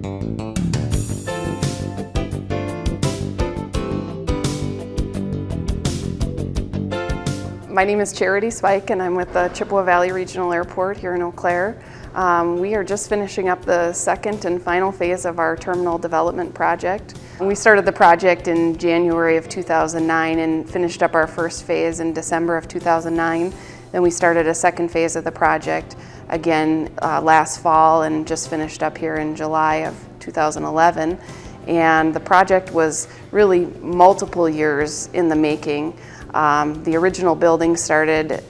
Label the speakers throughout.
Speaker 1: My name is Charity Spike and I'm with the Chippewa Valley Regional Airport here in Eau Claire. We are just finishing up the second and final phase of our terminal development project. We started the project in January of 2009 and finished up our first phase in December of 2009. Then we started a second phase of the project again last fall and just finished up here in July of 2011. And the project was really multiple years in the making. The original building started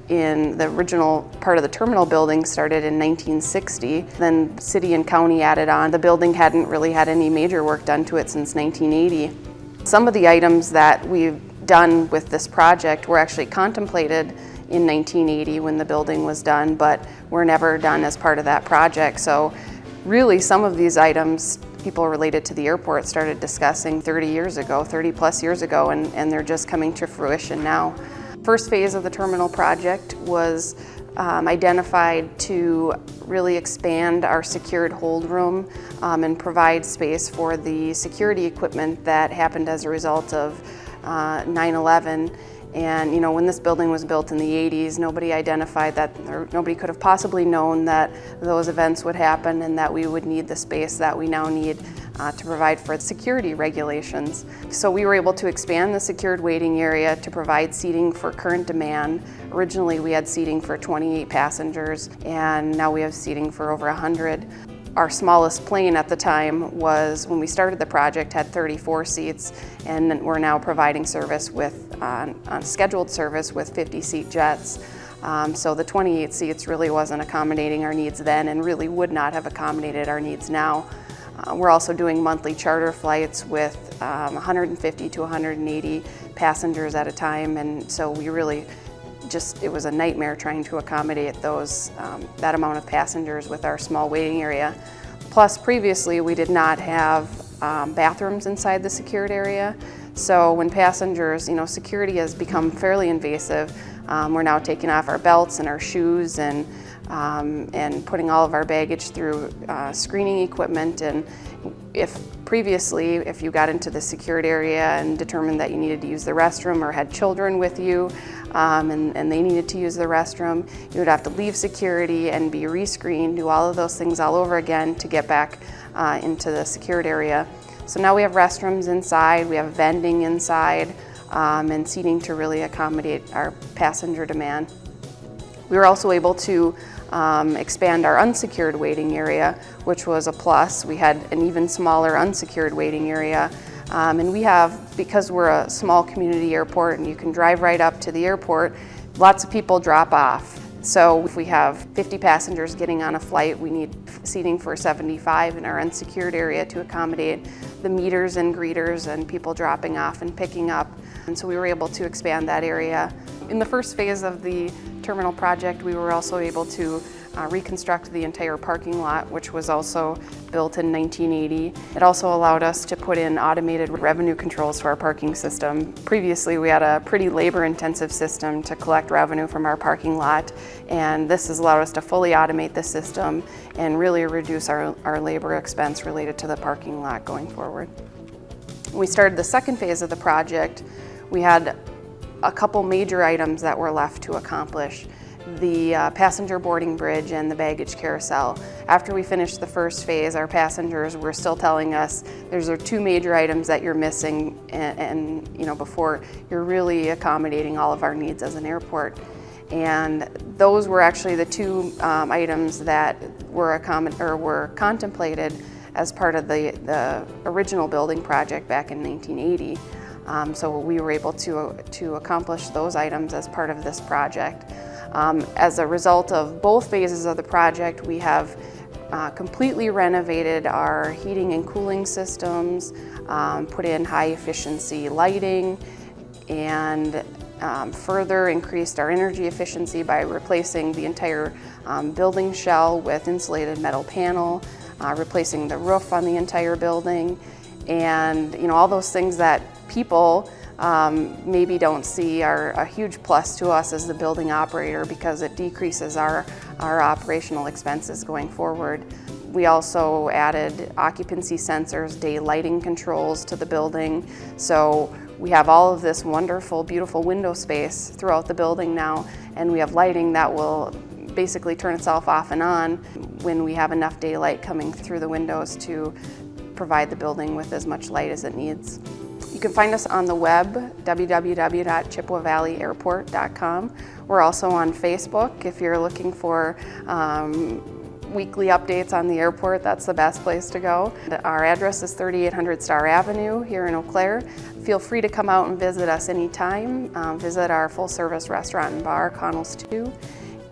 Speaker 1: the original part of the terminal building started in 1960. Then city and county added on. The building hadn't really had any major work done to it since 1980. Some of the items that we've done with this project were actually contemplated in 1980 when the building was done, but were never done as part of that project. So really some of these items people related to the airport started discussing 30 plus years ago, and they're just coming to fruition now. First phase of the terminal project was identified to really expand our secured hold room and provide space for the security equipment that happened as a result of 9/11. And when this building was built in the 80s, nobody identified that, or nobody could have possibly known that those events would happen and that we would need the space that we now need to provide for security regulations. So we were able to expand the secured waiting area to provide seating for current demand. Originally we had seating for 28 passengers, and now we have seating for over 100. Our smallest plane at the time was, when we started the project, had 34 seats, and we're now providing service with, on scheduled service with 50-seat jets. So the 28 seats really wasn't accommodating our needs then and really would not have accommodated our needs now. We're also doing monthly charter flights with 150 to 180 passengers at a time, and so we really it was a nightmare trying to accommodate that amount of passengers with our small waiting area. Plus, previously we did not have bathrooms inside the secured area. So when passengers, security has become fairly invasive. We're now taking off our belts and our shoes and putting all of our baggage through screening equipment. And if you got into the secured area and determined that you needed to use the restroom or had children with you and they needed to use the restroom, you would have to leave security and be rescreened, do all of those things all over again to get back into the secured area. So now we have restrooms inside, we have vending inside, and seating to really accommodate our passenger demand. We were also able to expand our unsecured waiting area, which was a plus. We had an even smaller unsecured waiting area. And we have, because we're a small community airport and you can drive right up to the airport, lots of people drop off. So if we have 50 passengers getting on a flight, we need seating for 75 in our unsecured area to accommodate the meeters and greeters and people dropping off and picking up. And so we were able to expand that area. In the first phase of the terminal project, we were also able to reconstruct the entire parking lot, which was also built in 1980. It also allowed us to put in automated revenue controls for our parking system. Previously, we had a pretty labor-intensive system to collect revenue from our parking lot, and this has allowed us to fully automate the system and really reduce our labor expense related to the parking lot going forward. When we started the second phase of the project, we had a couple major items that were left to accomplish: the passenger boarding bridge and the baggage carousel. After we finished the first phase, our passengers were still telling us there's two major items that you're missing, and before you're really accommodating all of our needs as an airport. And those were actually the two items that were contemplated as part of the original building project back in 1980. So we were able to accomplish those items as part of this project. As a result of both phases of the project, we have completely renovated our heating and cooling systems, put in high efficiency lighting, and further increased our energy efficiency by replacing the entire building shell with insulated metal panel, replacing the roof on the entire building, and all those things that people maybe don't see are a huge plus to us as the building operator, because it decreases our operational expenses going forward. We also added occupancy sensors, day lighting controls to the building. So we have all of this wonderful, beautiful window space throughout the building now, and we have lighting that will basically turn itself off and on when we have enough daylight coming through the windows to provide the building with as much light as it needs. You can find us on the web, www.chippewavalley.airport.com. We're also on Facebook. If you're looking for weekly updates on the airport, that's the best place to go. Our address is 3800 Star Avenue here in Eau Claire. Feel free to come out and visit us anytime. Visit our full-service restaurant and bar, Connell's 2.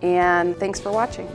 Speaker 1: And thanks for watching.